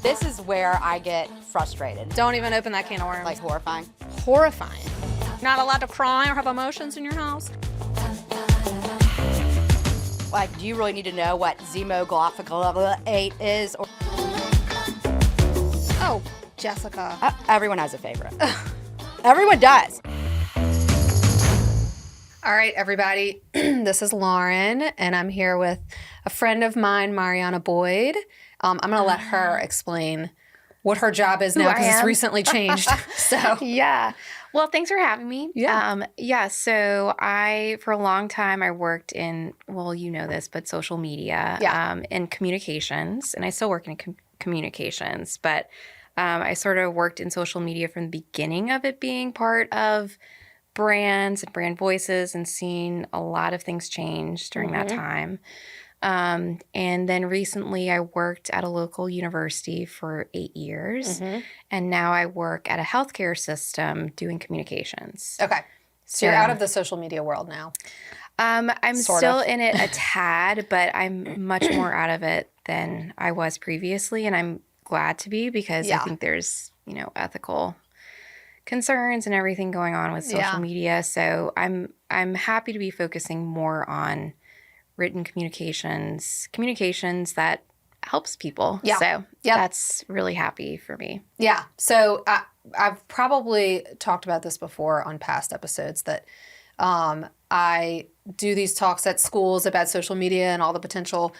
This is where I get frustrated. Don't even open that can of worms. Like horrifying. Horrifying. Not allowed to cry or have emotions in your house? Like, do you really need to know what Zemoglophical 8 is? Or Oh, Jessica. everyone has a favorite. Everyone does. All right, everybody. This is Lauren, and I'm here with a friend of mine, Marianna Boyd. I'm going to let her explain what her job is now because it's recently changed. So Yeah. Well, thanks for having me. Yeah. So for a long time, I worked in, well, you know this, but social media and communications. And I still work in communications. But I sort of worked in social media from the beginning of it being part of brands and brand voices and seeing a lot of things change during that time. And then recently I worked at a local university for 8 years. And now I work at a healthcare system doing communications. Okay. So you're out of the social media world now. I'm Sort still of. in it a tad, but I'm much more out of it than I was previously. And I'm glad to be because I think there's, ethical concerns and everything going on with social media. So I'm happy to be focusing more on written communications that helps people. Yeah. So that's really happy for me. Yeah. So I've probably talked about this before on past episodes that I do these talks at schools about social media and all the potential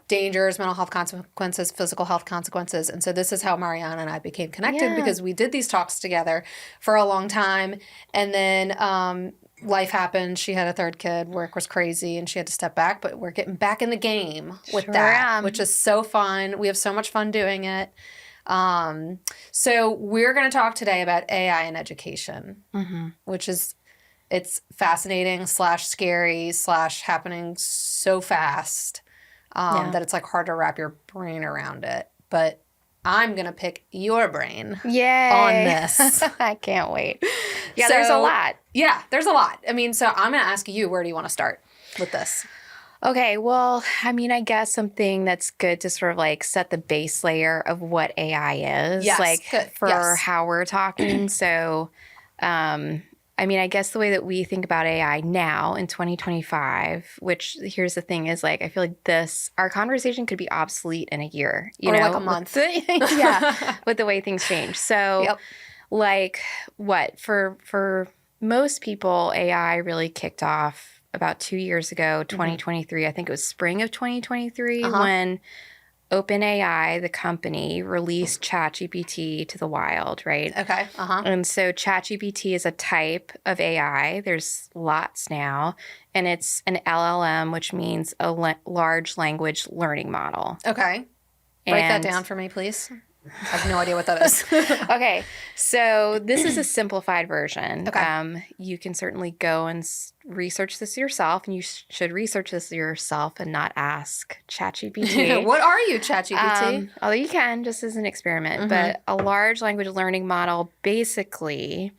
dangers, mental health consequences, physical health consequences. And so this is how Marianna and I became connected because we did these talks together for a long time. And then life happened. She had a third kid. Work was crazy and she had to step back. But we're getting back in the game with that, which is so fun. We have so much fun doing it. So we're going to talk today about AI in education, which is... It's fascinating / scary / happening so fast that it's like hard to wrap your brain around it. But I'm going to pick your brain on this. I can't wait. Yeah, there's a lot. Yeah, there's a lot. I mean, so I'm going to ask you, where do you want to start with this? Okay, well, I mean, I guess something that's good to sort of like set the base layer of what AI is. Yes, good. For how we're talking. So, I mean, I guess the way that we think about AI now in 2025, which here's the thing is like, I feel like our conversation could be obsolete in a year, or like a month. With the way things change. So like for most people, AI really kicked off about 2 years ago, 2023. I think it was spring of 2023 when OpenAI, the company, released ChatGPT to the wild, right? Okay. And so ChatGPT is a type of AI. There's lots now. And it's an LLM, which means a large language learning model. Okay. Break that down for me, please. I have no idea what that is. Okay. So this is a simplified version. Okay. You can certainly go and research this yourself, and you should research this yourself and not ask ChatGPT. What are you, ChatGPT? Although you can, just as an experiment. But a large language learning model basically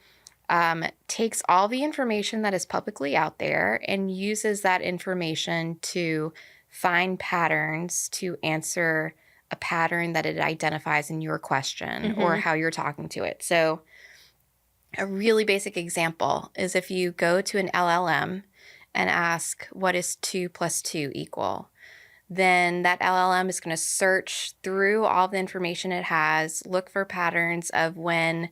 takes all the information that is publicly out there and uses that information to find patterns to answer a pattern that it identifies in your question or how you're talking to it. So a really basic example is if you go to an LLM and ask, what is 2 + 2 equal? Then that LLM is going to search through all the information it has, look for patterns of when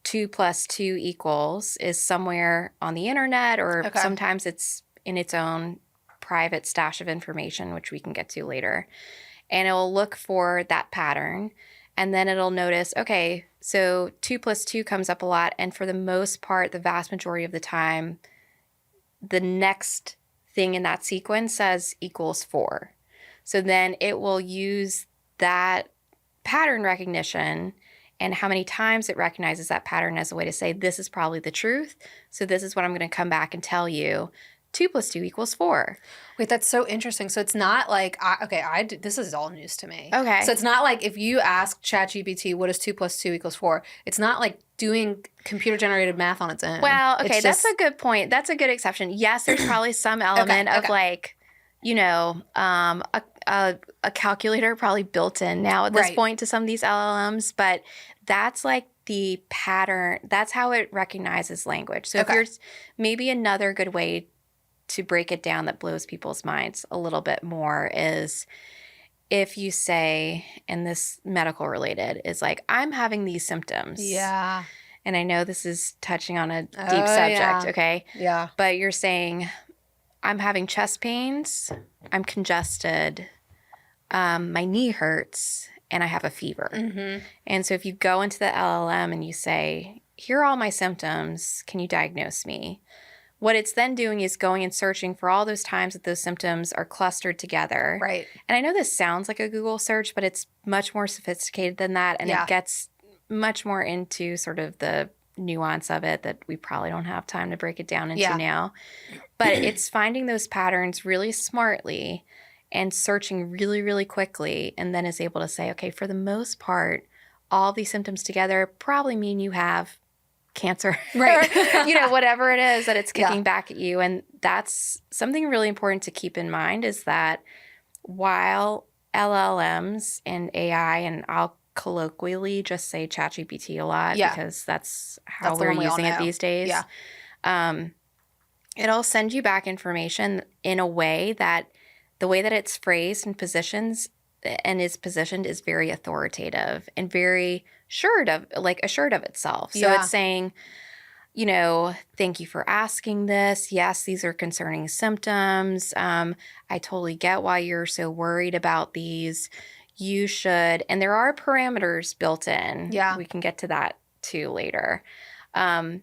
2 + 2 equals is somewhere on the internet, or sometimes it's in its own private stash of information, which we can get to later. And it will look for that pattern, and then it'll notice, okay, so 2 + 2 comes up a lot, and for the most part, the vast majority of the time, the next thing in that sequence says equals 4. So then it will use that pattern recognition and how many times it recognizes that pattern as a way to say, this is probably the truth, so this is what I'm going to come back and tell you. 2 + 2 = 4. Wait, that's so interesting. So it's not like, this is all news to me. Okay. So it's not like if you ask ChatGPT, what is 2 + 2 = 4? It's not like doing computer-generated math on its own. Well, okay, that's a good point. That's a good exception. Yes, there's probably some element of like, a a calculator probably built in now at this Right. point to some of these LLMs, but that's like the pattern. That's how it recognizes language. So if Okay. you're maybe another good way to break it down that blows people's minds a little bit more is if you say, and this medical related is like, I'm having these symptoms. Yeah. And I know this is touching on a deep Oh, subject, yeah. okay? Yeah. But you're saying, I'm having chest pains, I'm congested, my knee hurts, and I have a fever. Mm-hmm. And so if you go into the LLM and you say, here are all my symptoms, can you diagnose me? What it's then doing is going and searching for all those times that those symptoms are clustered together. Right. And I know this sounds like a Google search, but it's much more sophisticated than that. And Yeah. it gets much more into sort of the nuance of it that we probably don't have time to break it down into Yeah. now. But it's finding those patterns really smartly and searching really, really quickly, and then is able to say, okay, for the most part, all these symptoms together probably mean you have cancer, Right. or, whatever it is that it's kicking Yeah. back at you. And that's something really important to keep in mind is that while LLMs and AI, and I'll colloquially just say ChatGPT a lot Yeah. because that's how That's the we're one we all using it know. these days. Yeah. It'll send you back information in a way that the way that it's phrased and positions and is positioned is very authoritative and very assured of itself. So Yeah. it's saying, thank you for asking this. Yes, these are concerning symptoms. I totally get why you're so worried about these. You should, and there are parameters built in. Yeah. We can get to that too later.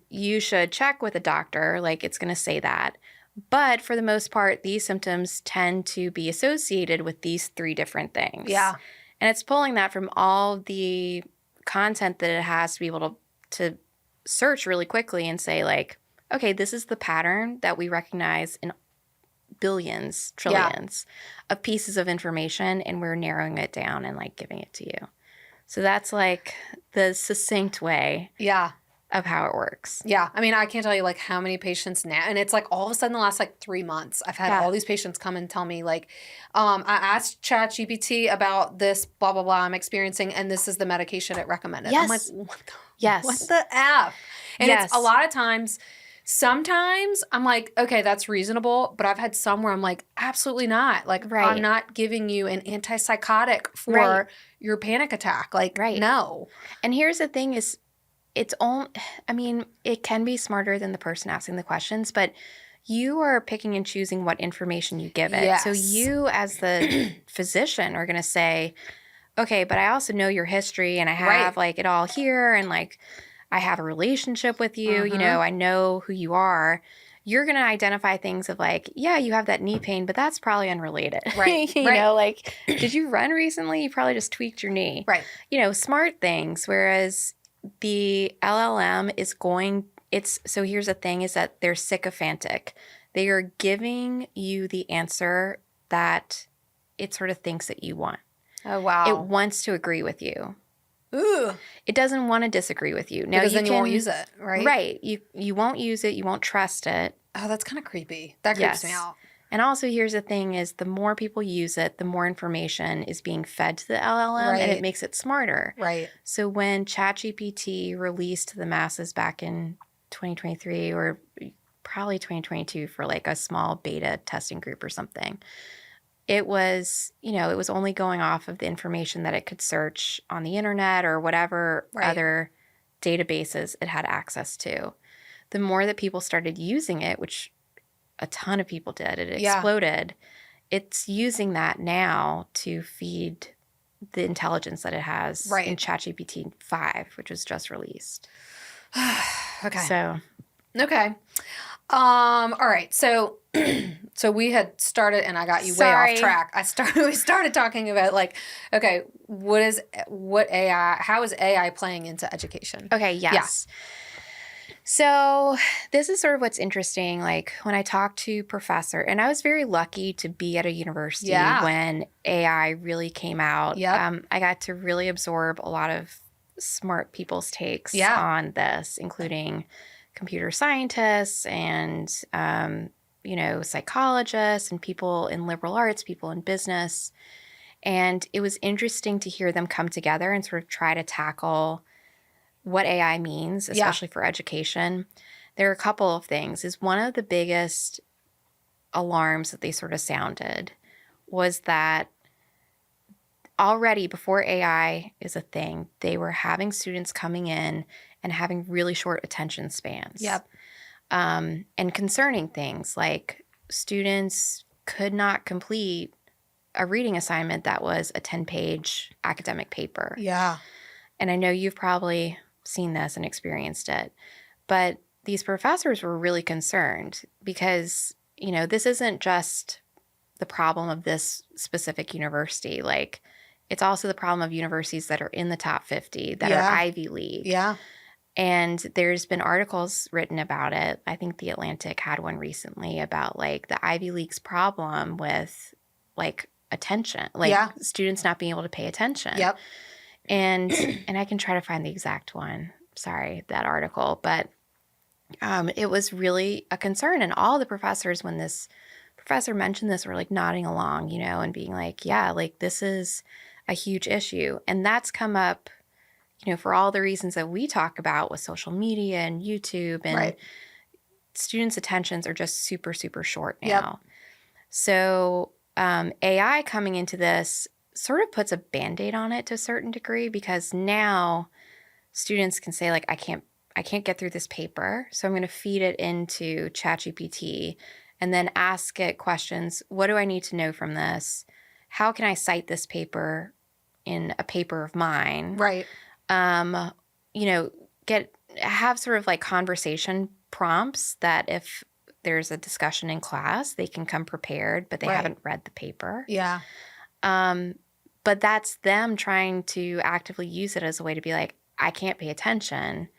You should check with a doctor, like it's going to say that. But for the most part, these symptoms tend to be associated with these 3 different things. Yeah. And it's pulling that from all the content that it has to be able to search really quickly and say, like, okay, this is the pattern that we recognize in billions, trillions of pieces of information, and we're narrowing it down and like giving it to you. So that's like the succinct way Yeah. of how it works. Yeah. I mean, I can't tell you like how many patients now, and it's like all of a sudden the last like 3 months, I've had all these patients come and tell me like, I asked ChatGPT about this blah, blah, blah I'm experiencing, and this is the medication it recommended. I'm like, Yes. what the F? And it's a lot of times, sometimes I'm like, okay, that's reasonable. But I've had some where I'm like, absolutely not. Like, Right. I'm not giving you an antipsychotic for Right. your panic attack. Like, Right. no. And here's the thing is, it can be smarter than the person asking the questions, but you are picking and choosing what information you give it. Yes. So you as the physician are going to say, okay, but I also know your history and I have like it all here and like I have a relationship with you, I know who you are. You're going to identify things of like, yeah, you have that knee pain, but that's probably unrelated. Right. you know, like, did you run recently? You probably just tweaked your knee. Right. Smart things. Whereas the LLM is so here's the thing is that they're sycophantic. They are giving you the answer that it sort of thinks that you want. Oh, wow. It wants to agree with you. Ooh. It doesn't want to disagree with you. Now, Because then you won't use it, right? Right. You won't use it. You won't trust it. Oh, that's kind of creepy. That creeps me out. And also, here's the thing is the more people use it, the more information is being fed to the LLM, and it makes it smarter. Right. So when ChatGPT released to the masses back in 2023 or probably 2022 for like a small beta testing group or something, it was, it was only going off of the information that it could search on the internet or whatever other databases it had access to. The more that people started using it, which a ton of people did, it exploded. It's using that now to feed the intelligence that it has in ChatGPT 5, which was just released. Okay. So. Okay. All right. So we had started, and I got you way off track. We started talking about like, okay, how is AI playing into education? Okay. Yes. Yeah. So this is sort of what's interesting. Like when I talked to professor, and I was very lucky to be at a university when AI really came out. Yep. I got to really absorb a lot of smart people's takes on this, including computer scientists and psychologists and people in liberal arts, people in business. And it was interesting to hear them come together and sort of try to tackle what AI means, especially for education. There are a couple of things. Is one of the biggest alarms that they sort of sounded was that already before AI is a thing, they were having students coming in and having really short attention spans. Yep. And concerning things like students could not complete a reading assignment that was a 10-page academic paper. Yeah. And I know you've probably seen this and experienced it, but these professors were really concerned because, this isn't just the problem of this specific university. Like, it's also the problem of universities that are in the top 50 that are Ivy League. Yeah. And there's been articles written about it. I think The Atlantic had one recently about like the Ivy League's problem with like attention, like students not being able to pay attention. Yep. And I can try to find the exact one. Sorry, that article, but it was really a concern. And all the professors, when this professor mentioned this, were like nodding along, and being like, yeah, like this is a huge issue. And that's come up, for all the reasons that we talk about with social media and YouTube, and students' attentions are just super, super short now. Yep. So AI coming into this sort of puts a Band-Aid on it to a certain degree, because now students can say like, I can't get through this paper, so I'm going to feed it into ChatGPT and then ask it questions. What do I need to know from this? How can I cite this paper in a paper of mine? Right. Have sort of like conversation prompts that if there's a discussion in class, they can come prepared, but they haven't read the paper. Yeah. But that's them trying to actively use it as a way to be like, I can't pay attention.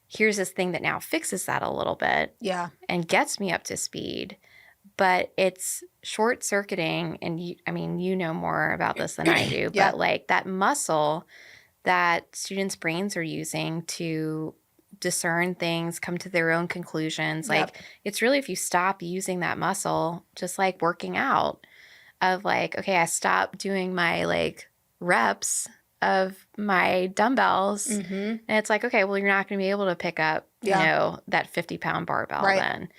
Here's this thing that now fixes that a little bit. Yeah. And gets me up to speed. But it's short-circuiting, and you know more about this than I do, but like that muscle that students' brains are using to discern things, come to their own conclusions. Like it's really, if you stop using that muscle, just like working out, of like, okay, I stopped doing my like reps of my dumbbells, and it's like, okay, well, you're not going to be able to pick up, that 50-pound barbell then.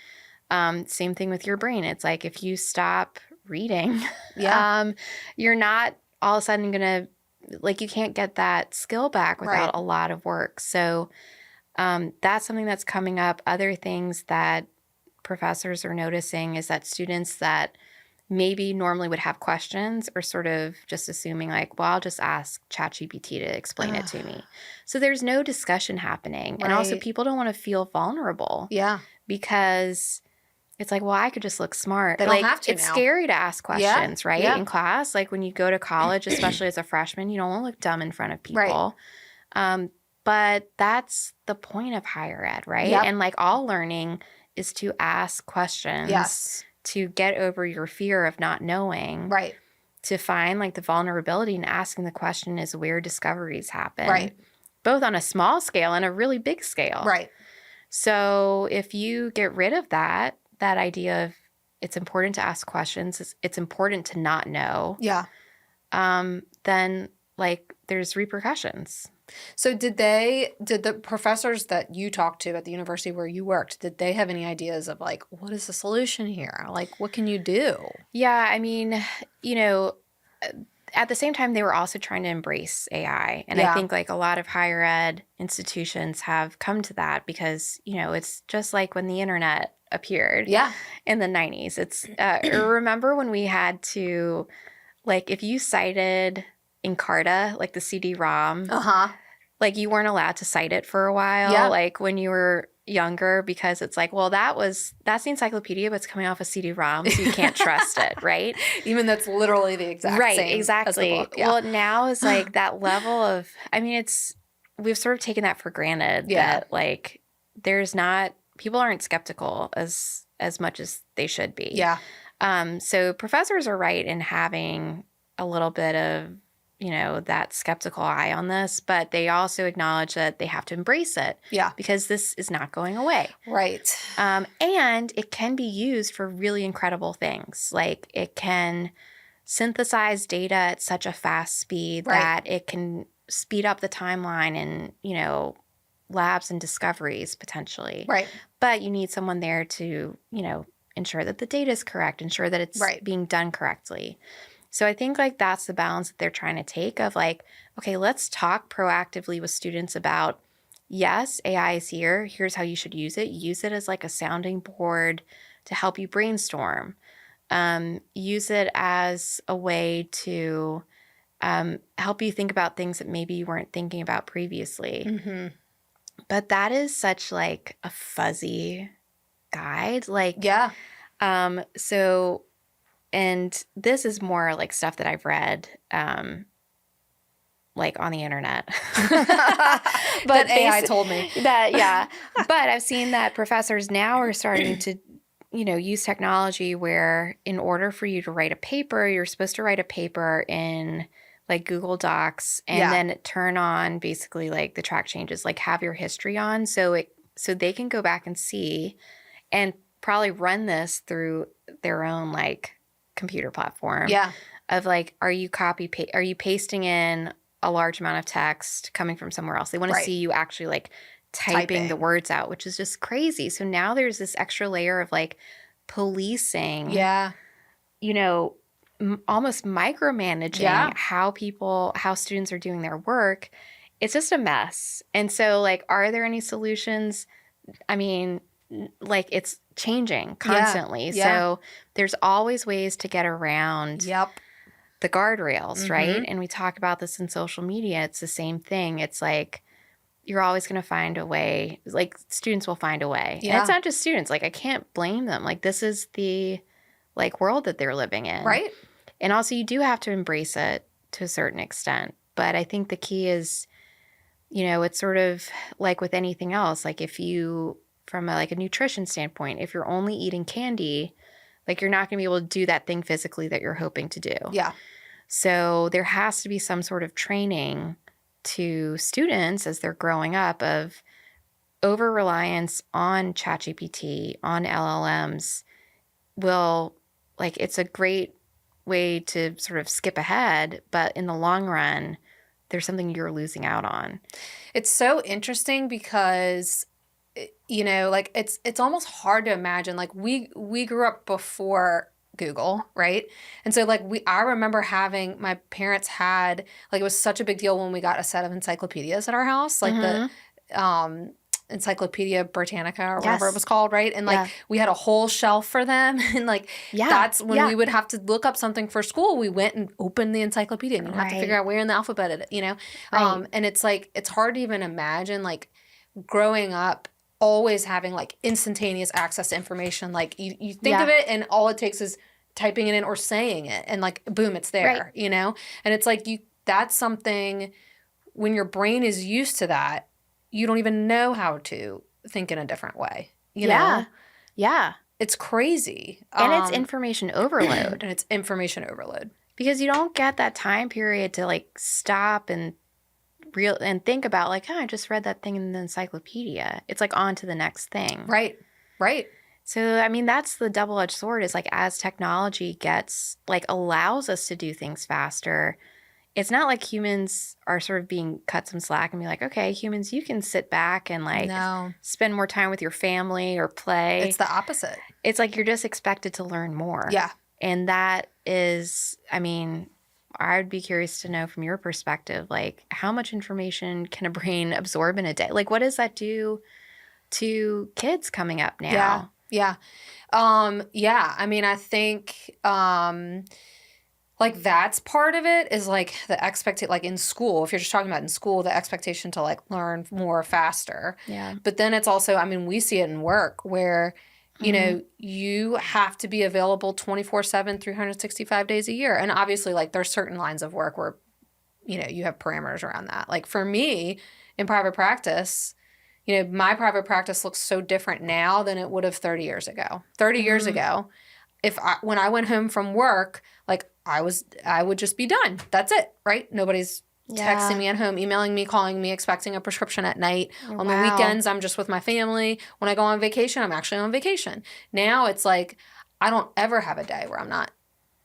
Same thing with your brain. It's like if you stop reading, you're not all of a sudden going to, like, you can't get that skill back without a lot of work. So that's something that's coming up. Other things that professors are noticing is that students that maybe normally would have questions are sort of just assuming like, well, I'll just ask ChatGPT to explain it to me. So there's no discussion happening. And also people don't want to feel vulnerable. Yeah. Because it's like, well, I could just look smart. They don't have to it's now. Scary to ask questions, right? Yeah. In class. Like when you go to college, especially as a freshman, you don't want to look dumb in front of people. But that's the point of higher ed, right? Yep. And like all learning is to ask questions to get over your fear of not knowing. Right. To find like the vulnerability in asking the question is where discoveries happen. Right. Both on a small scale and a really big scale. Right. So if you get rid of that idea of it's important to ask questions, it's important to not know. Yeah. Then like there's repercussions. So did the professors that you talked to at the university where you worked, did they have any ideas of like, what is the solution here? Like, what can you do? Yeah. I mean, at the same time, they were also trying to embrace AI. And I think like a lot of higher ed institutions have come to that because, it's just like when the internet appeared in the 90s. It's remember when we had to, like, if you cited Encarta, like the CD-ROM, like you weren't allowed to cite it for a while, like when you were younger, because it's like, well, that's the encyclopedia, but it's coming off a CD-ROM, so you can't trust it, right? Even that's literally the exact same exactly. as the book. Well, now is like that level of, we've sort of taken that for granted that like people aren't skeptical as much as they should be. Yeah. So professors are right in having a little bit of that skeptical eye on this, but they also acknowledge that they have to embrace it. Yeah. Because this is not going away. Right. And it can be used for really incredible things. Like it can synthesize data at such a fast speed that it can speed up the timeline and, labs and discoveries potentially. Right. But you need someone there to, ensure that the data is correct, ensure that it's being done correctly. So I think like that's the balance that they're trying to take of like, okay, let's talk proactively with students about, yes, AI is here. Here's how you should use it. Use it as like a sounding board to help you brainstorm. Use it as a way to help you think about things that maybe you weren't thinking about previously. Mm-hmm. But that is such like a fuzzy guide. Like, yeah. So, and this is more like stuff that I've read, like on the internet. But AI told me that, yeah. But I've seen that professors now are starting to, use technology where in order for you to write a paper, you're supposed to write a paper in like Google Docs and then turn on basically like the track changes, like have your history on so they can go back and see and probably run this through their own like computer platform. Yeah. Of like, are you pasting in a large amount of text coming from somewhere else? They want to see you actually like typing the words out, which is just crazy. So now there's this extra layer of like policing. Yeah. Almost micromanaging how students are doing their work. It's just a mess. And so like, are there any solutions? I mean, like it's changing constantly. Yeah. So there's always ways to get around the guardrails, right? And we talk about this in social media. It's the same thing. It's like, you're always going to find a way, like students will find a way. Yeah. And it's not just students. Like I can't blame them. Like this is the like world that they're living in. Right. And also you do have to embrace it to a certain extent. But I think the key is, it's sort of like with anything else. Like if you, from a nutrition standpoint, if you're only eating candy, like you're not going to be able to do that thing physically that you're hoping to do. Yeah. So there has to be some sort of training to students as they're growing up of over-reliance on ChatGPT, on LLMs will, like, it's a great way to sort of skip ahead, but in the long run, there's something you're losing out on. It's so interesting because, like it's almost hard to imagine. Like we grew up before Google, right? And so like I remember having, my parents had, like it was such a big deal when we got a set of encyclopedias at our house, like the Encyclopedia Britannica or whatever it was called, right? And like we had a whole shelf for them, and like that's when we would have to look up something for school. We went and opened the encyclopedia, and you have to figure out where in the alphabet it, and it's like it's hard to even imagine like growing up always having like instantaneous access to information. Like you think of it, and all it takes is typing it in or saying it, and like boom, it's there, And it's like that's something when your brain is used to that, you don't even know how to think in a different way, you know? Yeah. It's crazy. And it's information overload. Because you don't get that time period to like stop and think about like, I just read that thing in the encyclopedia. It's like on to the next thing. Right. So, I mean, that's the double-edged sword is like as technology gets like allows us to do things faster, it's not like humans are sort of being cut some slack and be like, okay, humans, you can sit back and like spend more time with your family or play. It's the opposite. It's like you're just expected to learn more. Yeah. And that is, I mean, I'd be curious to know from your perspective, like how much information can a brain absorb in a day? Like what does that do to kids coming up now? Yeah. I mean, I think like that's part of it is like the expectation, like in school, if you're just talking about in school, the expectation to like learn more faster. Yeah. But then it's also, I mean, we see it in work where, you know, you have to be available 24/7, 365 days a year. And obviously like there's certain lines of work where, you know, you have parameters around that. Like for me in private practice, you know, my private practice looks so different now than it would have 30 years ago. 30 years ago, when I went home from work, like I would just be done. That's it, right? Nobody's texting me at home, emailing me, calling me, expecting a prescription at night. On the weekends, I'm just with my family. When I go on vacation, I'm actually on vacation. Now it's like I don't ever have a day where I'm not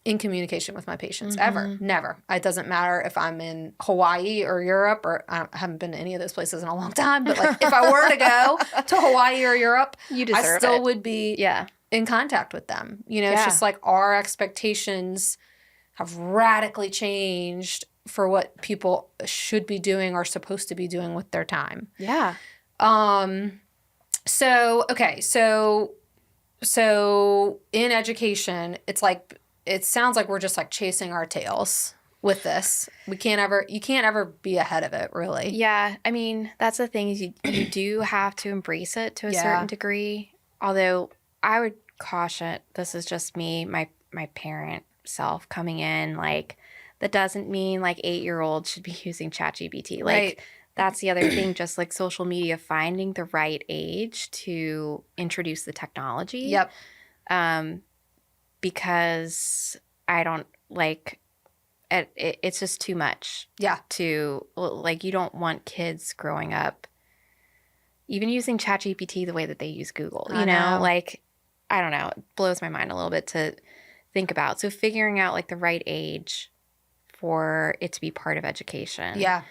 in communication with my patients, ever. Never. It doesn't matter if I'm in Hawaii or Europe, or I haven't been to any of those places in a long time, but like if I were to go to Hawaii or Europe, I still would be in contact with them. You know, it's just like our expectations have radically changed for what people should be doing or supposed to be doing with their time. Yeah. So in education, it's like, it sounds like we're just like chasing our tails with this. You can't ever be ahead of it, really. Yeah. I mean, that's the thing is you do have to embrace it to a certain degree. Although I would caution, this is just me, my parent self coming in, like, that doesn't mean like 8-year-olds should be using ChatGPT. Like, that's the other thing, just like social media, finding the right age to introduce the technology. Yep. Because I don't like it's just too much. Yeah. To, like, you don't want kids growing up even using ChatGPT the way that they use Google. You know, like, I don't know. It blows my mind a little bit to think about. So figuring out like the right age for it to be part of education. Yeah.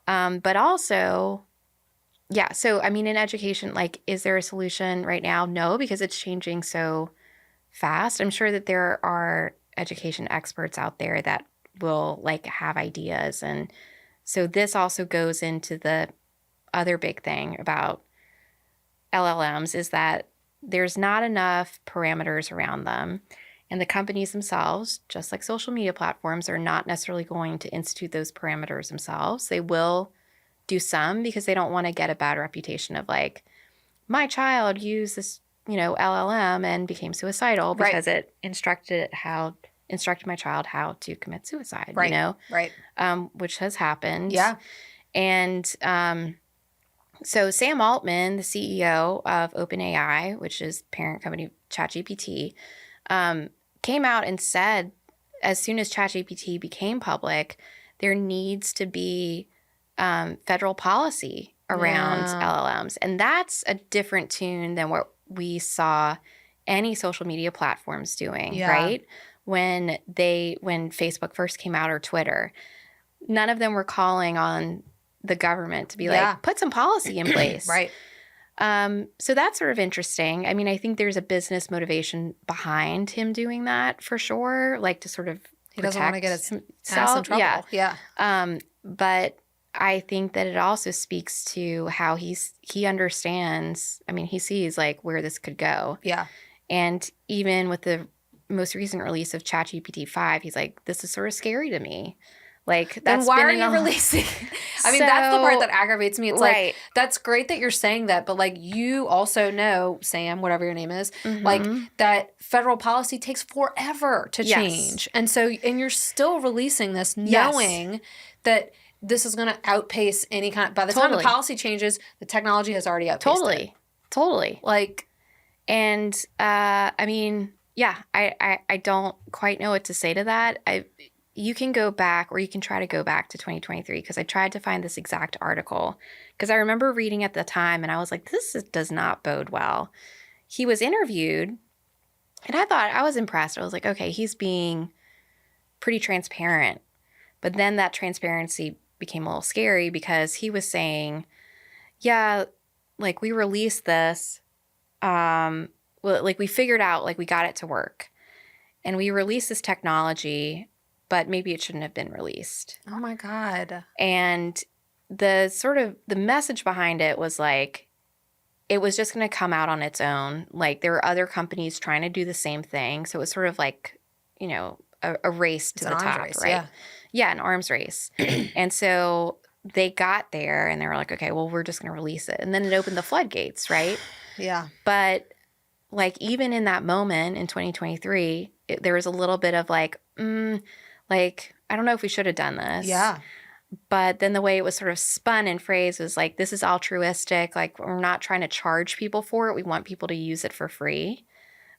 But also, yeah. So, I mean, in education, like, is there a solution right now? No, because it's changing so fast. I'm sure that there are education experts out there that will like have ideas. And so this also goes into the other big thing about LLMs is that there's not enough parameters around them. And the companies themselves, just like social media platforms, are not necessarily going to institute those parameters themselves. They will do some because they don't want to get a bad reputation of like, my child used this, LLM and became suicidal because it instructed my child how to commit suicide, which has happened. Yeah. And so Sam Altman, the CEO of OpenAI, which is parent company ChatGPT, came out and said, as soon as ChatGPT became public, there needs to be federal policy around LLMs. And that's a different tune than what we saw any social media platforms doing, right? When Facebook first came out, or Twitter, none of them were calling on the government to be like, put some policy in place. Right. So that's sort of interesting. I mean, I think there's a business motivation behind him doing that for sure, like to sort of he doesn't want to get his himself. ass in trouble. Yeah. But I think that it also speaks to how he understands. I mean, he sees like where this could go. Yeah. And even with the most recent release of ChatGPT 5, he's like, this is sort of scary to me. Like, that's then why are you releasing? I mean, that's the part that aggravates me. It's like, that's great that you're saying that, but like, you also know, Sam, whatever your name is, like that federal policy takes forever to change. And so, and you're still releasing this knowing that this is going to outpace any kind of, by the time the policy changes, the technology has already outpaced it. Totally. Like, and I mean, I don't quite know what to say to that. You can go back, or you can try to go back to 2023, because I tried to find this exact article, because I remember reading at the time and I was like, this does not bode well. He was interviewed and I was impressed. I was like, okay, he's being pretty transparent. But then that transparency became a little scary, because he was saying, like, we released this, like, we figured out, like, we got it to work, and we released this technology, but maybe it shouldn't have been released. Oh my God. And the message behind it was like, it was just going to come out on its own. Like, there were other companies trying to do the same thing. So it was sort of like, a race to the top, race, right? Yeah, an arms race. And so they got there and they were like, okay, well, we're just going to release it. And then it opened the floodgates, right? Yeah. But like, even in that moment in 2023, there was a little bit of like, like, I don't know if we should have done this. Yeah. But then the way it was sort of spun and phrased was like, this is altruistic. Like, we're not trying to charge people for it. We want people to use it for free.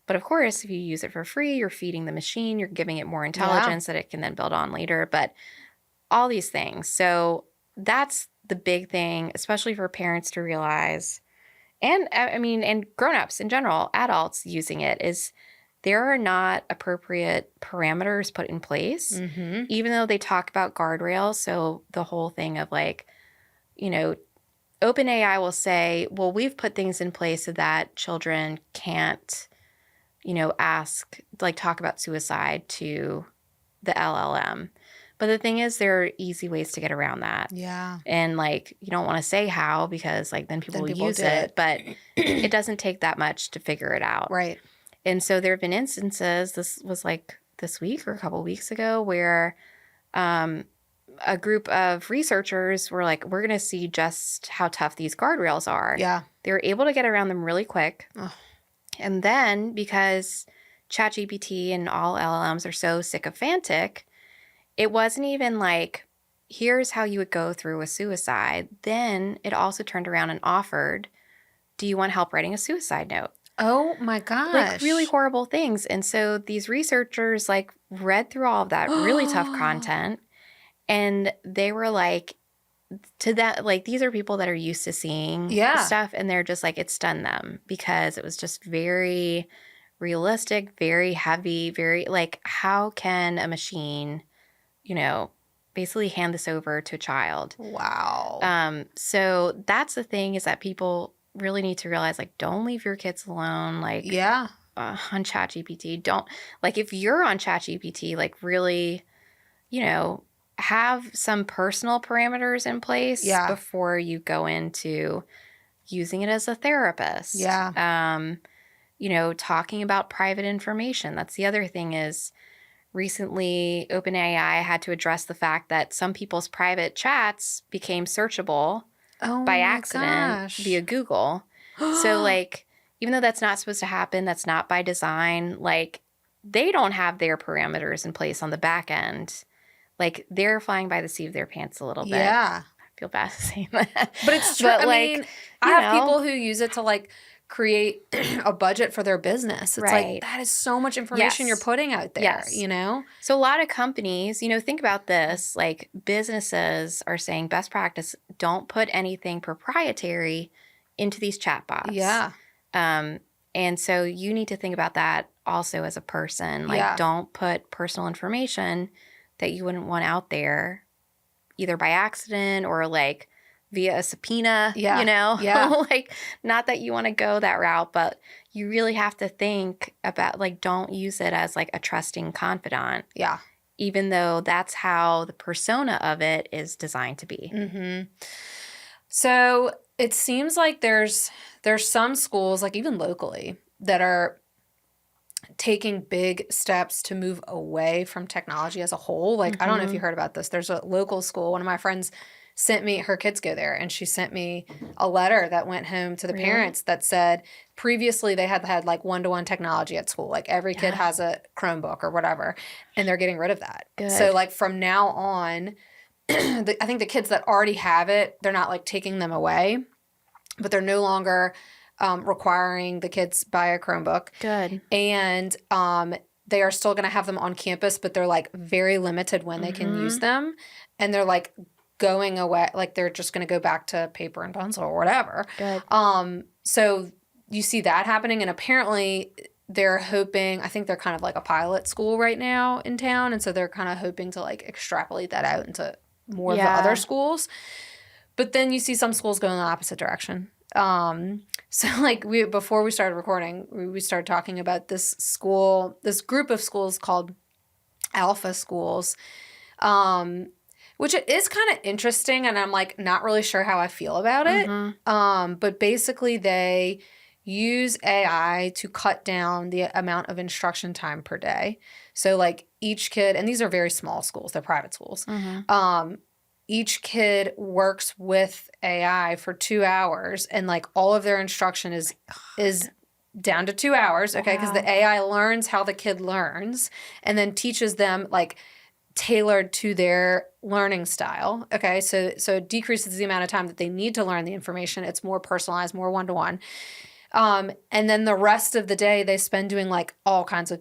But of course, if you use it for free, you're feeding the machine, you're giving it more intelligence that it can then build on later. But all these things. So that's the big thing, especially for parents to realize. And I mean, and grown-ups in general, adults using it, is there are not appropriate parameters put in place, even though they talk about guardrails. So the whole thing of like, you know, OpenAI will say, well, we've put things in place so that children can't, you know, talk about suicide to the LLM. But the thing is, there are easy ways to get around that. Yeah. And like, you don't want to say how, because like then people will use it, but it doesn't take that much to figure it out. Right. And so there have been instances, this was like this week or a couple of weeks ago, where a group of researchers were like, we're going to see just how tough these guardrails are. Yeah. They were able to get around them really quick. Ugh. And then because ChatGPT and all LLMs are so sycophantic, it wasn't even like, here's how you would go through a suicide. Then it also turned around and offered, do you want help writing a suicide note? Oh my gosh. Like really horrible things. And so these researchers like read through all of that really tough content, and they were like, to that, like, these are people that are used to seeing stuff, and they're just like, it stunned them because it was just very realistic, very heavy, very like, how can a machine, you know, basically hand this over to a child? Wow. So that's the thing, is that people really need to realize, like, don't leave your kids alone, like, on ChatGPT. Don't, like, if you're on ChatGPT, like, really, you know, have some personal parameters in place before you go into using it as a therapist. You know, talking about private information. That's the other thing, is recently OpenAI had to address the fact that some people's private chats became searchable by accident via Google. So like, even though that's not supposed to happen, that's not by design, like they don't have their parameters in place on the back end. Like they're flying by the seat of their pants a little bit. Yeah. I feel bad saying that. But it's true. But I like, mean, I have people who use it to like create a budget for their business. It's like, that is so much information you're putting out there, you know? So a lot of companies, you know, think about this, like businesses are saying best practice, don't put anything proprietary into these chatbots. Yeah. And so you need to think about that also as a person. Like don't put personal information that you wouldn't want out there, either by accident or like via a subpoena, you know? Like, not that you want to go that route, but you really have to think about, like, don't use it as like a trusting confidant. Yeah. Even though that's how the persona of it is designed to be. Mm-hmm. So it seems like there's some schools, like even locally, that are taking big steps to move away from technology as a whole. Like, I don't know if you heard about this. There's a local school. One of my friends sent me, her kids go there, and she sent me a letter that went home to the parents that said previously they had like one-to-one technology at school. Like every kid has a Chromebook or whatever, and they're getting rid of that. Good. So like from now on, I think the kids that already have it, they're not like taking them away, but they're no longer requiring the kids buy a Chromebook. Good. And they are still going to have them on campus, but they're like very limited when they can use them. And they're like going away, like they're just going to go back to paper and pencil or whatever. Good. So you see that happening, and apparently they're hoping, I think they're kind of like a pilot school right now in town, and so they're kind of hoping to like extrapolate that out into more of the other schools. But then you see some schools go in the opposite direction. So like before we started recording, we started talking about this group of schools called Alpha schools, which it is kind of interesting, and I'm like not really sure how I feel about it. But basically they use AI to cut down the amount of instruction time per day. So like each kid, and these are very small schools, they're private schools. Each kid works with AI for 2 hours, and like all of their instruction is down to 2 hours, okay? Because the AI learns how the kid learns and then teaches them like tailored to their learning style, okay? So it decreases the amount of time that they need to learn the information. It's more personalized, more one-to-one. And then the rest of the day they spend doing like all kinds of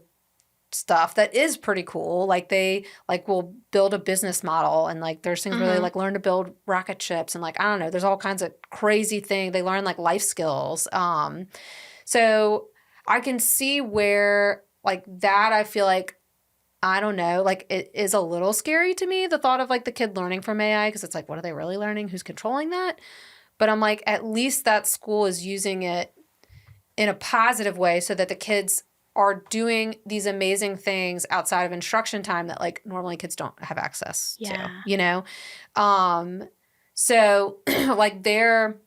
stuff that is pretty cool. Like they like will build a business model, and like there's things where they like learn to build rocket ships, and like I don't know, there's all kinds of crazy things. They learn like life skills. So I can see where like that I feel like I don't know, like it is a little scary to me, the thought of like the kid learning from AI, because it's like, what are they really learning? Who's controlling that? But I'm like, at least that school is using it in a positive way so that the kids are doing these amazing things outside of instruction time that like normally kids don't have access to, you know? So like their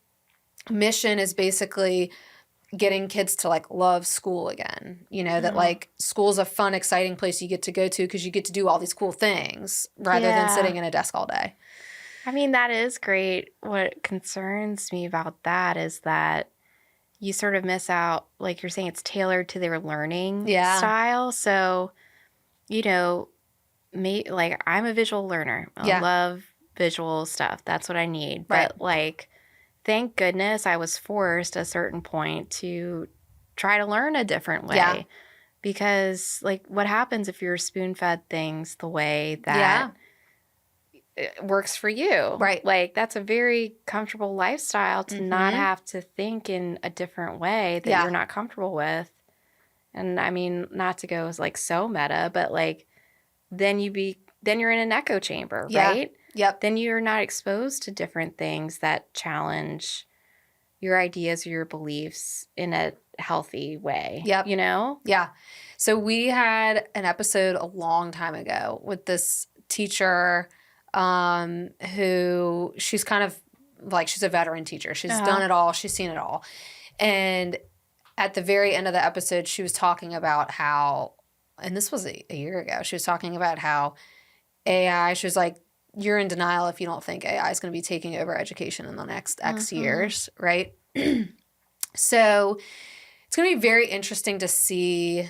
mission is basically getting kids to like love school again, you know, that like school's a fun, exciting place you get to go to because you get to do all these cool things rather than sitting in a desk all day. I mean, that is great. What concerns me about that is that you sort of miss out, like you're saying, it's tailored to their learning style. So, you know, like I'm a visual learner. I love visual stuff. That's what I need. But like, thank goodness I was forced at a certain point to try to learn a different way. Because like what happens if you're spoon-fed things the way that it works for you? Right. Like that's a very comfortable lifestyle to not have to think in a different way that you're not comfortable with. And I mean, not to go like so meta, but like then you're in an echo chamber, right? Yep. Then you're not exposed to different things that challenge your ideas or your beliefs in a healthy way. Yep. You know? Yeah. So we had an episode a long time ago with this teacher who she's kind of like, she's a veteran teacher. She's done it all. She's seen it all. And at the very end of the episode, she was talking about how, and this was a year ago, she was talking about how AI, she was like, you're in denial if you don't think AI is going to be taking over education in the next X years, right? So it's going to be very interesting to see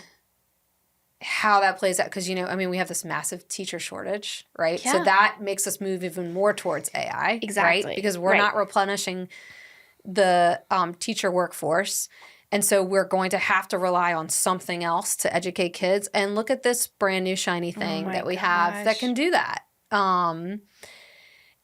how that plays out because, you know, I mean, we have this massive teacher shortage, right? Yeah. So that makes us move even more towards AI, Exactly. right? Because we're not replenishing the teacher workforce. And so we're going to have to rely on something else to educate kids. And look at this brand new shiny thing that we have that can do that. And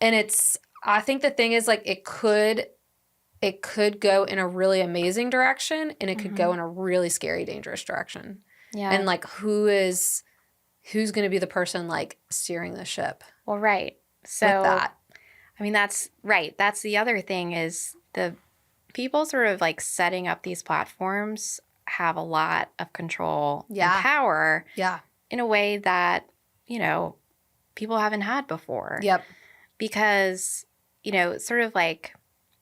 I think the thing is like it could go in a really amazing direction and it could go in a really scary, dangerous direction. Yeah. And like who's going to be the person like steering the ship? Well, right. So with that. I mean, that's right. That's the other thing is the people sort of like setting up these platforms have a lot of control and power in a way that, you know, people haven't had before. Yep. Because, you know, sort of like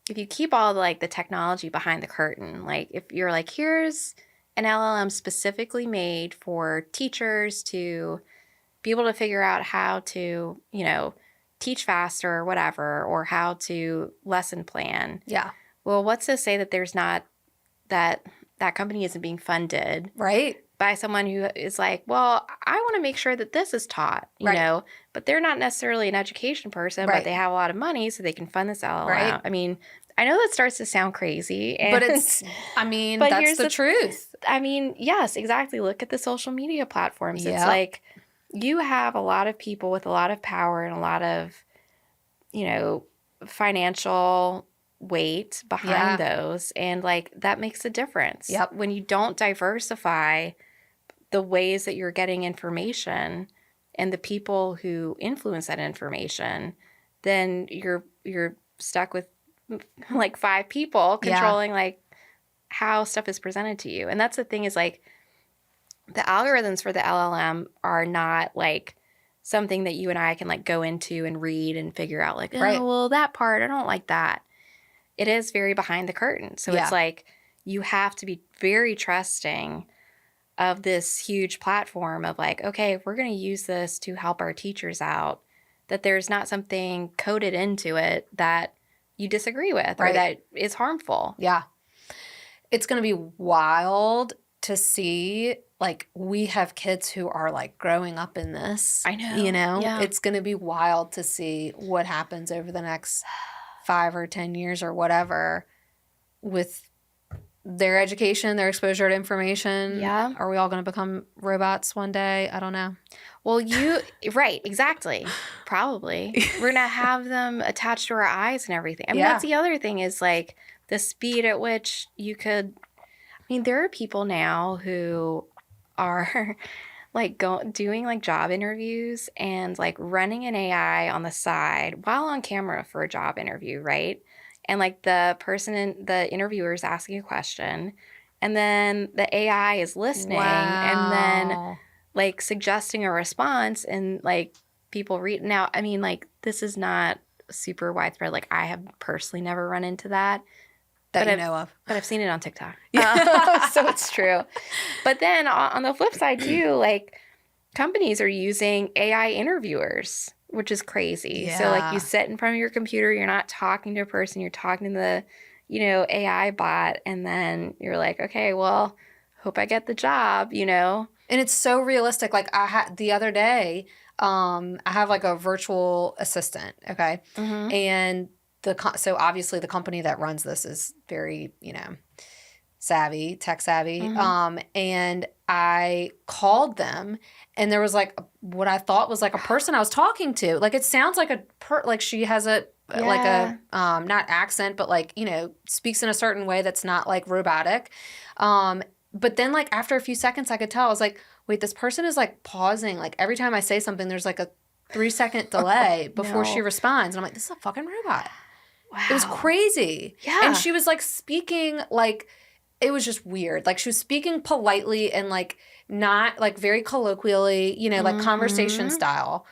if you keep all like the technology behind the curtain, like if you're like, here's an LLM specifically made for teachers to be able to figure out how to, you know, teach faster or whatever, or how to lesson plan. Yeah. Well, what's to say that there's not that company isn't being funded by someone who is like, well, I want to make sure that this is taught, you know, but they're not necessarily an education person, but they have a lot of money so they can fund this LLM. I mean, I know that starts to sound crazy, but it's, I mean, but that's the truth. I mean, yes, exactly. Look at the social media platforms. It's like you have a lot of people with a lot of power and a lot of, you know, financial weight behind those, and like that makes a difference. When you don't diversify the ways that you're getting information and the people who influence that information, then you're stuck with like 5 people controlling like how stuff is presented to you. And that's the thing is like the algorithms for the LLM are not like something that you and I can like go into and read and figure out like, oh, well, that part, I don't like that. It is very behind the curtain. So it's like you have to be very trusting of this huge platform of like, okay, if we're going to use this to help our teachers out, that there's not something coded into it that you disagree with or that is harmful. Yeah. It's going to be wild to see, like, we have kids who are like growing up in this. I know. You know, it's going to be wild to see what happens over the next 5 or 10 years or whatever with their education, their exposure to information. Yeah. Are we all going to become robots one day? I don't know. Well, right, exactly. Probably. We're going to have them attached to our eyes and everything. I mean, that's the other thing is like the speed at which you could, I mean, there are people now who are like doing like job interviews and like running an AI on the side while on camera for a job interview, right? And like the interviewer is asking a question, and then the AI is listening and then like suggesting a response, and like people read. Now, I mean, like this is not super widespread. Like I have personally never run into that. That you know of. But I've seen it on TikTok. So it's true. But then on the flip side too, like companies are using AI interviewers, which is crazy. Yeah. So like you sit in front of your computer, you're not talking to a person, you're talking to the, AI bot, and then you're like, okay, well, hope I get the job, And it's so realistic. Like I had the other day, I have like a virtual assistant, okay? Mm-hmm. And so obviously the company that runs this is very, savvy, tech savvy. Mm-hmm. And I called them, and there was like what I thought was like a person I was talking to. Like it sounds like like she has like a not accent, but like speaks in a certain way that's not like robotic. But then like after a few seconds, I could tell. I was like, wait, this person is like pausing. Like every time I say something, there's like a 3-second delay before she responds, and I'm like, this is a fucking robot. Wow. It was crazy. Yeah. And she was like speaking like, it was just weird. Like she was speaking politely and like not like very colloquially, like conversation style,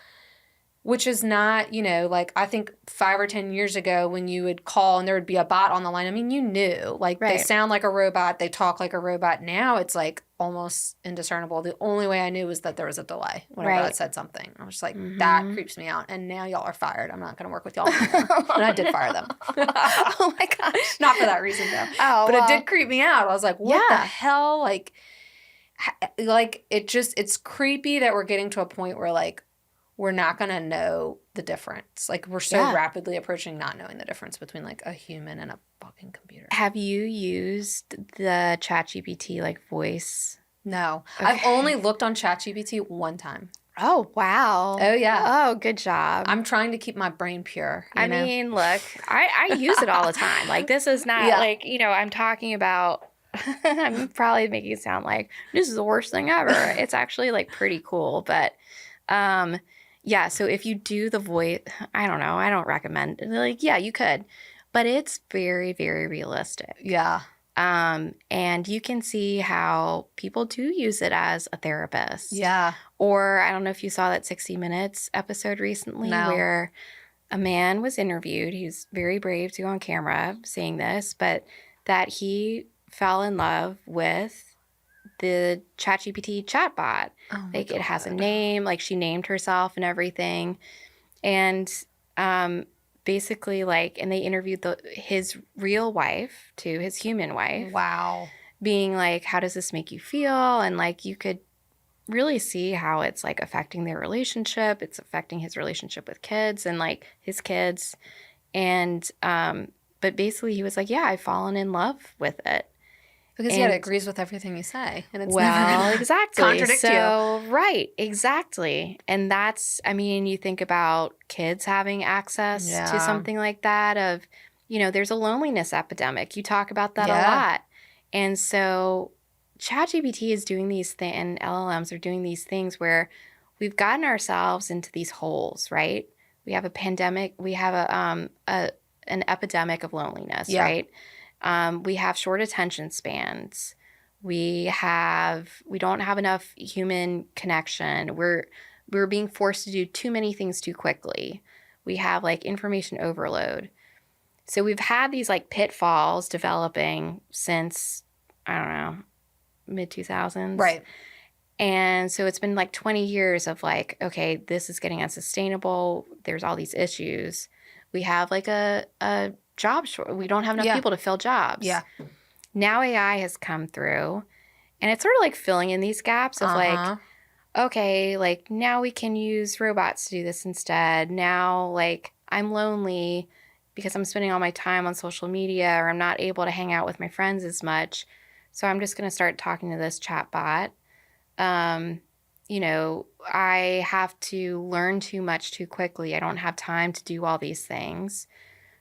which is not, like I think 5 or 10 years ago when you would call and there would be a bot on the line. I mean, you knew like they sound like a robot. They talk like a robot. Now it's like almost indiscernible. The only way I knew was that there was a delay whenever I said something. I was just like, that creeps me out. And now y'all are fired. I'm not going to work with y'all anymore. And I did fire them. Oh my gosh. Not for that reason though. Oh, but it did creep me out. I was like, what the hell? Like it's creepy that we're getting to a point where like, we're not going to know the difference. Like we're so rapidly approaching not knowing the difference between like a human and a fucking computer. Have you used the ChatGPT like voice? No. Okay. I've only looked on ChatGPT one time. Oh, wow. Oh, yeah. Oh, good job. I'm trying to keep my brain pure. I mean, look, I use it all the time. Like this is not like, I'm talking about, I'm probably making it sound like this is the worst thing ever. It's actually like pretty cool. But, yeah, so if you do the voice, I don't know, I don't recommend it. Like, yeah, you could, but it's very, very realistic. Yeah. And you can see how people do use it as a therapist. Yeah. Or I don't know if you saw that 60 Minutes episode recently where a man was interviewed. He was very brave to go on camera saying this, but that he fell in love with the ChatGPT chatbot. Oh like God. It has a name, like she named herself and everything. And basically like, and they interviewed his real wife too, his human wife. Wow. Being like, how does this make you feel? And like, you could really see how it's like affecting their relationship. It's affecting his relationship with kids and like his kids. And, but basically he was like, yeah, I've fallen in love with it. Because it agrees with everything you say, and it's never exactly contradict you. Right, exactly, and that's. I mean, you think about kids having access to something like that. Of, there's a loneliness epidemic. You talk about that a lot, and so ChatGPT is doing these things, and LLMs are doing these things where we've gotten ourselves into these holes. Right, we have a pandemic. We have an epidemic of loneliness. Right. We have short attention spans. We don't have enough human connection. We're being forced to do too many things too quickly. We have like information overload. So we've had these like pitfalls developing since, I don't know, mid-2000s. Right. And so it's been like 20 years of like, okay, this is getting unsustainable. There's all these issues. We have like a job short. We don't have enough people to fill jobs. Yeah. Now AI has come through, and it's sort of like filling in these gaps of like, okay, like now we can use robots to do this instead. Now, like I'm lonely because I'm spending all my time on social media, or I'm not able to hang out with my friends as much. So I'm just going to start talking to this chatbot. You know, I have to learn too much too quickly. I don't have time to do all these things.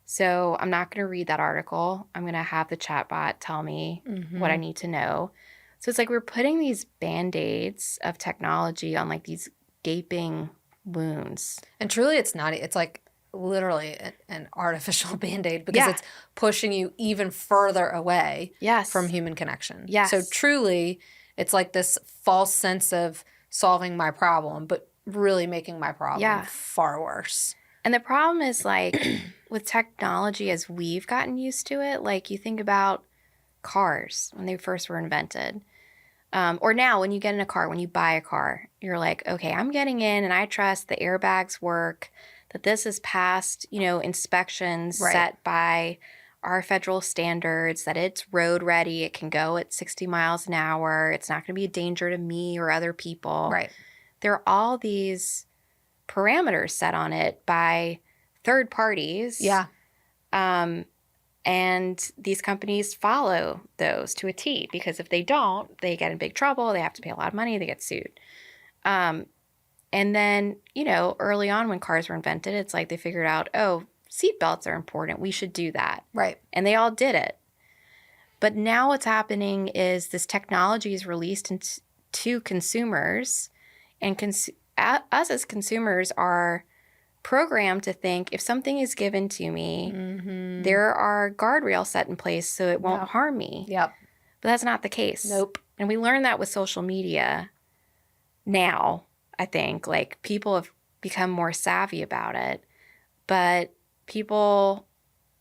So I'm not going to read that article. I'm going to have the chatbot tell me what I need to know. So it's like we're putting these Band-Aids of technology on like these gaping wounds. And truly, it's not. It's like literally an artificial Band-Aid because it's pushing you even further away from human connection. Yes. So truly, it's like this false sense of solving my problem, but really making my problem far worse. And the problem is like with technology as we've gotten used to it, like you think about cars when they first were invented. Or now when you get in a car, when you buy a car, you're like, okay, I'm getting in and I trust the airbags work, that this is past, you know, inspections set by our federal standards, that it's road ready, it can go at 60 miles an hour, it's not going to be a danger to me or other people. Right. There are all these parameters set on it by third parties. Yeah. And these companies follow those to a T, because if they don't, they get in big trouble. They have to pay a lot of money. They get sued. And then, you know, early on when cars were invented, it's like they figured out, oh, seatbelts are important. We should do that. Right. And they all did it. But now what's happening is this technology is released to consumers, and us as consumers are programmed to think if something is given to me, there are guardrails set in place so it won't harm me. Yep. But that's not the case. Nope. And we learn that with social media now, I think. Like, people have become more savvy about it. But people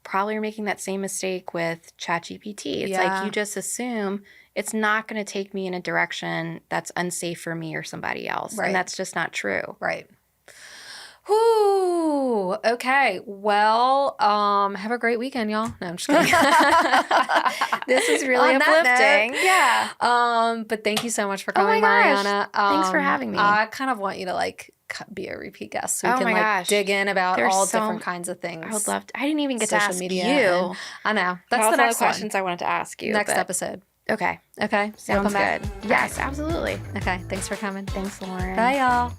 probably are making that same mistake with ChatGPT. It's like you just assume it's not going to take me in a direction that's unsafe for me or somebody else. Right. And that's just not true. Right. Whew. Okay. Well, have a great weekend, y'all. No, I'm just kidding. This is really uplifting. Yeah. But thank you so much for coming, Marianna. Thanks for having me. I kind of want you to like be a repeat guest so we can like dig in about all different kinds of things. I would love to. I didn't even get to ask media you. I know. That's the next questions I wanted to ask you. Next episode. Okay. Okay. Sounds good. Yes, absolutely. Okay. Thanks for coming. Thanks, Lauren. Bye, y'all.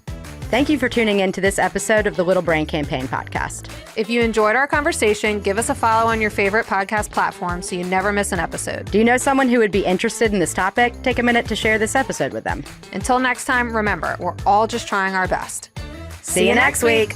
Thank you for tuning in to this episode of the Little Brain Campaign podcast. If you enjoyed our conversation, give us a follow on your favorite podcast platform so you never miss an episode. Do you know someone who would be interested in this topic? Take a minute to share this episode with them. Until next time, remember, we're all just trying our best. See you next week.